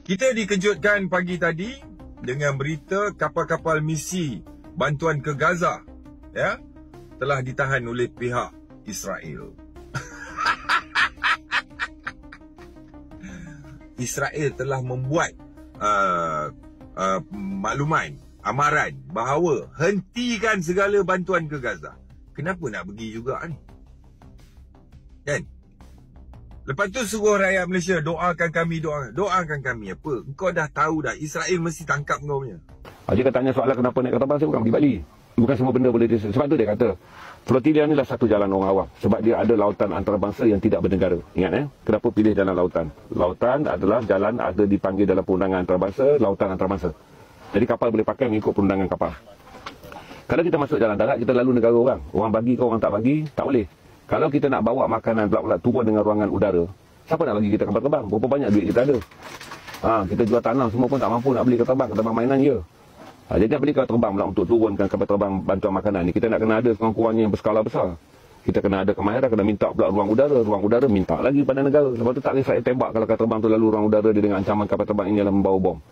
Kita dikejutkan pagi tadi dengan berita kapal-kapal misi bantuan ke Gaza telah ditahan oleh pihak Israel. Israel telah membuat makluman, amaran bahawa hentikan segala bantuan ke Gaza. Kenapa nak pergi juga ni? Kan? Lepas tu suruh rakyat Malaysia doakan kami, doakan kami apa? Engkau dah tahu dah Israel mesti tangkap kau punya. Jika tanya soalan kenapa naik kapal, saya bukan pergi Bali. Bukan semua benda boleh dis. Sebab tu dia kata flotilla ni lah satu jalan orang awam. Sebab dia ada lautan antarabangsa yang tidak bernegara. Ingat kenapa pilih jalan lautan? Lautan adalah jalan ada dipanggil dalam perundangan antarabangsa, lautan antarabangsa. Jadi kapal boleh pakai mengikut perundangan kapal. Kalau kita masuk jalan darat, kita lalu negara orang. Orang bagi ke orang tak bagi, tak boleh. Kalau kita nak bawa makanan pula turun dengan ruangan udara, siapa nak bagi kita kapal terbang? Berapa banyak duit kita ada? Kita jual tanah semua pun tak mampu nak beli kapal terbang mainan je. Jadi beli kapal terbang pula untuk turunkan kapal terbang bantuan makanan ni. Kita nak kena ada sekurang-kurangnya yang berskala besar. Kita kena ada kemahiran, kena minta pula ruang udara minta lagi pada negara. Lepas tu tak boleh Israel tembak kalau kapal terbang tu lalu ruang udara dia dengan ancaman kapal terbang ini adalah membawa bom.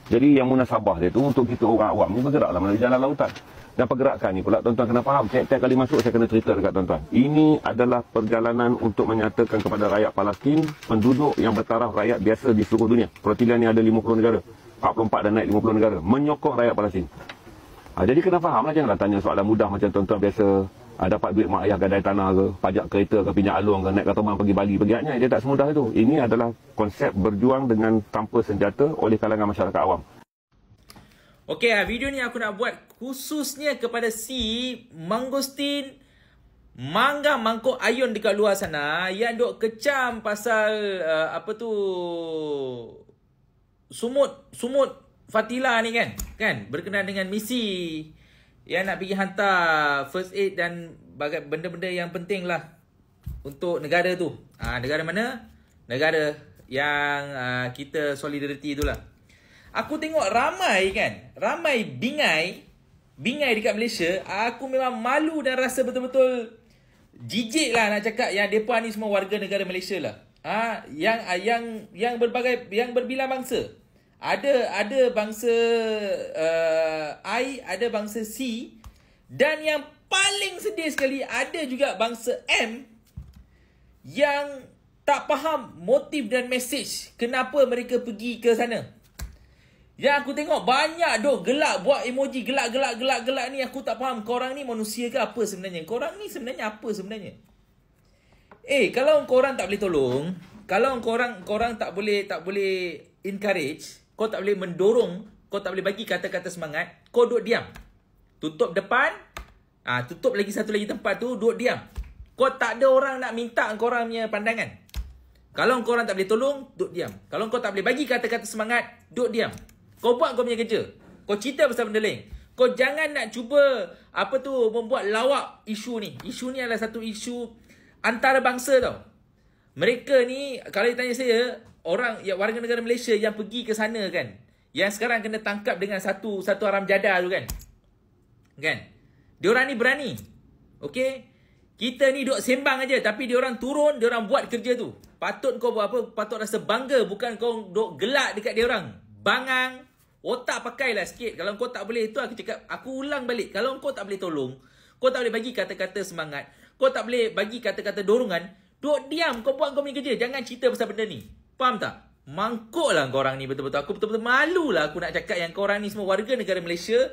Jadi yang munasabah dia tu untuk kita orang awam ni bergeraklah melalui jalan lautan. Dan pergerakan ni pula tuan-tuan kena faham. Tiap kali masuk saya kena cerita dekat tuan-tuan. Ini adalah perjalanan untuk menyatakan kepada rakyat Palestin, penduduk yang bertaraf rakyat biasa di seluruh dunia. Flotilla ni ada 50 negara. 44 dan naik 50 negara. Menyokong rakyat Palestin. Jadi kena faham lah. Janganlah tanya soalan mudah macam tuan-tuan biasa. Dapat duit mak ayah gadai tanah ke, pajak kereta ke, pinjam alung ke, naik kapal terbang pergi Bali, pergi Anyai. Dia tak semudah itu. Ini adalah konsep berjuang dengan tanpa senjata oleh kalangan masyarakat awam. Okey, video ni aku nak buat khususnya kepada si Mangostin Mangga Mangkok Ayun dekat luar sana yang duk kecam pasal sumut Fatila ni kan berkenaan dengan misi yang nak pergi hantar first aid dan benda-benda yang penting lah untuk negara tu. Negara mana? Negara yang kita solidariti itulah. Aku tengok ramai bingai dekat Malaysia. Aku memang malu dan rasa betul-betul jijik lah nak cakap yang mereka ni semua warga negara Malaysia lah. Yang berbagai, yang berbilang bangsa. Ada bangsa I, ada bangsa C, dan yang paling sedih sekali ada juga bangsa M yang tak faham motif dan mesej kenapa mereka pergi ke sana. Yang aku tengok banyak duk gelak, buat emoji gelak ni. Aku tak faham, korang ni manusia ke apa sebenarnya? Korang ni sebenarnya apa sebenarnya? Kalau korang tak boleh tolong, kalau korang tak boleh encourage, kau tak boleh mendorong, kau tak boleh bagi kata-kata semangat, kau duduk diam. Tutup depan, tutup lagi satu lagi tempat tu, duduk diam. Kau tak ada orang nak minta korang punya pandangan. Kalau korang tak boleh tolong, duduk diam. Kalau kau tak boleh bagi kata-kata semangat, duduk diam. Kau buat kau punya kerja. Kau cerita pasal benda lain. Kau jangan nak cuba membuat lawak isu ni. Isu ni adalah satu isu antarabangsa tau. Mereka ni, kalau ditanya saya, orang warga negara Malaysia yang pergi ke sana kan, yang sekarang kena tangkap dengan satu haram jadah tu kan. Diorang ni berani. Okey? Kita ni duk sembang aja, tapi diorang turun, diorang buat kerja tu. Patut kau buat apa? Patut rasa bangga, bukan kau duk gelak dekat diorang. Bangang, otak pakailah sikit. Kalau kau tak boleh itu, aku ulang balik. Kalau kau tak boleh tolong, kau tak boleh bagi kata-kata semangat, kau tak boleh bagi kata-kata dorongan, duduk diam, kau buat kau punya kerja. Jangan cerita pasal benda ni. Faham tak? Mangkuk lah korang ni betul-betul. Aku betul-betul malu lah aku nak cakap yang korang ni semua warga negara Malaysia.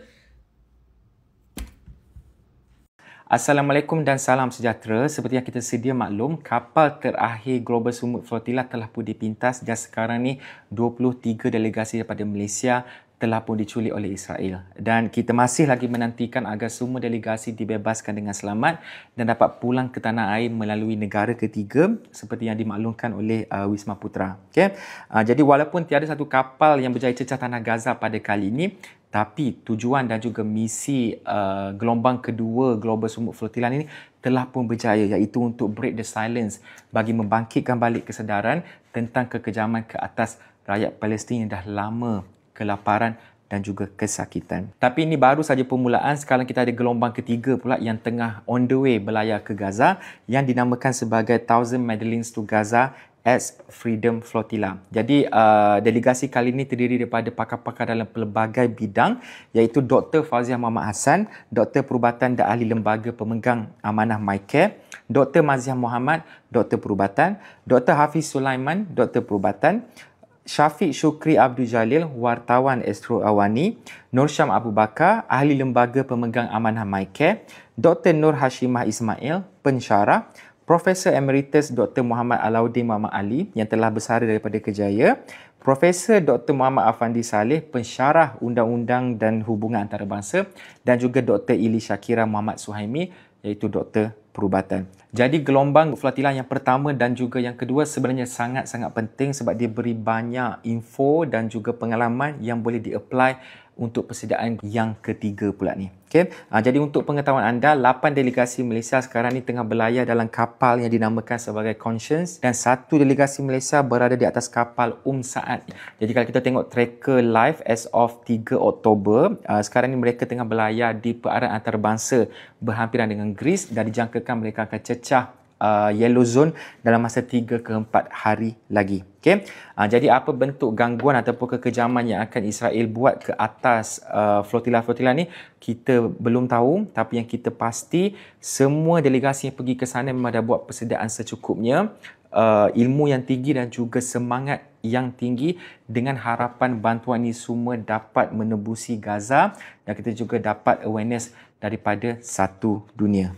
Assalamualaikum dan salam sejahtera. Seperti yang kita sedia maklum, kapal terakhir Global Sumut Flotilla telah pun dipintas dan sekarang ni 23 delegasi daripada Malaysia telah pun diculik oleh Israel. Dan kita masih lagi menantikan agar semua delegasi dibebaskan dengan selamat dan dapat pulang ke tanah air melalui negara ketiga seperti yang dimaklumkan oleh Wisma Putra. Okay? Jadi walaupun tiada satu kapal yang berjaya cecah tanah Gaza pada kali ini, tapi tujuan dan juga misi gelombang kedua Global Sumut Flotilla ini telah pun berjaya, iaitu untuk break the silence bagi membangkitkan balik kesedaran tentang kekejaman ke atas rakyat Palestin yang dah lama kelaparan dan juga kesakitan. Tapi ini baru saja permulaan. Sekarang kita ada gelombang ketiga pula yang tengah on the way berlayar ke Gaza yang dinamakan sebagai 1000 Madeleines to Gaza as Freedom Flotilla. Jadi delegasi kali ini terdiri daripada pakar-pakar dalam pelbagai bidang, iaitu Dr. Fauziah Muhammad Hassan, Doktor Perubatan dan Ahli Lembaga Pemegang Amanah MyCare, Dr. Maziah Muhammad, Doktor Perubatan, Dr. Hafiz Sulaiman, Doktor Perubatan, Syafiq Syukri Abdul Jalil, Wartawan Astro Awani, Nur Syam Abu Bakar, Ahli Lembaga Pemegang Amanah MyCare, Dr. Nur Hashimah Ismail, Pensyarah, Profesor Emeritus Dr. Muhammad Alauddin Muhammad Ali yang telah bersara daripada Kejaya, Profesor Dr. Muhammad Afandi Saleh, Pensyarah Undang-Undang dan Hubungan Antarabangsa, dan juga Dr. Ili Syakira Muhammad Suhaimi, iaitu Doktor Perubatan. Jadi gelombang flotilla yang pertama dan juga yang kedua sebenarnya sangat-sangat penting sebab dia beri banyak info dan juga pengalaman yang boleh di-apply untuk persediaan yang ketiga pula ni. Okay? Jadi untuk pengetahuan anda, 8 delegasi Malaysia sekarang ni tengah berlayar dalam kapal yang dinamakan sebagai Conscience dan satu delegasi Malaysia berada di atas kapal Saad. Jadi kalau kita tengok tracker live as of 3 Oktober, sekarang ni mereka tengah berlayar di perairan antarabangsa berhampiran dengan Greece dan dijangkakan mereka akan cecah yellow zone dalam masa 3 ke 4 hari lagi. Okay? Jadi apa bentuk gangguan ataupun kekejaman yang akan Israel buat ke atas flotilla-flotilla ni, kita belum tahu, tapi yang kita pasti semua delegasi yang pergi ke sana memang dah buat persediaan secukupnya, ilmu yang tinggi dan juga semangat yang tinggi dengan harapan bantuan ini semua dapat menembusi Gaza dan kita juga dapat awareness daripada satu dunia.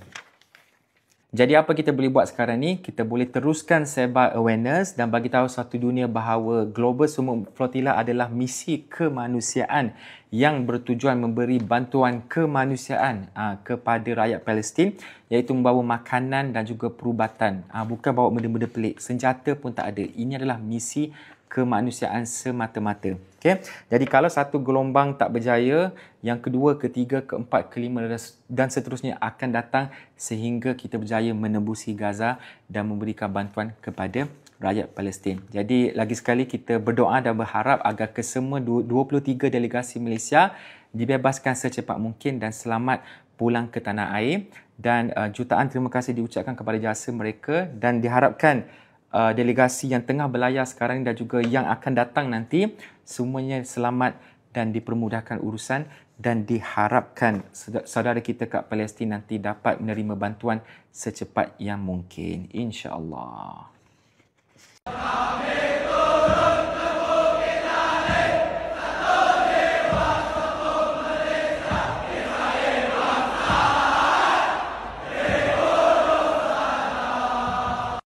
Jadi apa kita boleh buat sekarang ni? Kita boleh teruskan sebar awareness dan bagi tahu satu dunia bahawa Global Sumuk Flotilla adalah misi kemanusiaan yang bertujuan memberi bantuan kemanusiaan kepada rakyat Palestin, iaitu membawa makanan dan juga perubatan. Bukan bawa benda-benda pelik. Senjata pun tak ada. Ini adalah misi kemanusiaan semata-mata. Okay? Jadi kalau satu gelombang tak berjaya, yang kedua, ketiga, keempat, kelima dan seterusnya akan datang sehingga kita berjaya menembusi Gaza dan memberikan bantuan kepada rakyat Palestin. Jadi lagi sekali kita berdoa dan berharap agar kesemua 23 delegasi Malaysia dibebaskan secepat mungkin dan selamat pulang ke tanah air, dan jutaan terima kasih diucapkan kepada jasa mereka dan diharapkan delegasi yang tengah berlayar sekarang dan juga yang akan datang nanti semuanya selamat dan dipermudahkan urusan, dan diharapkan saudara kita kat Palestin nanti dapat menerima bantuan secepat yang mungkin, insya-Allah.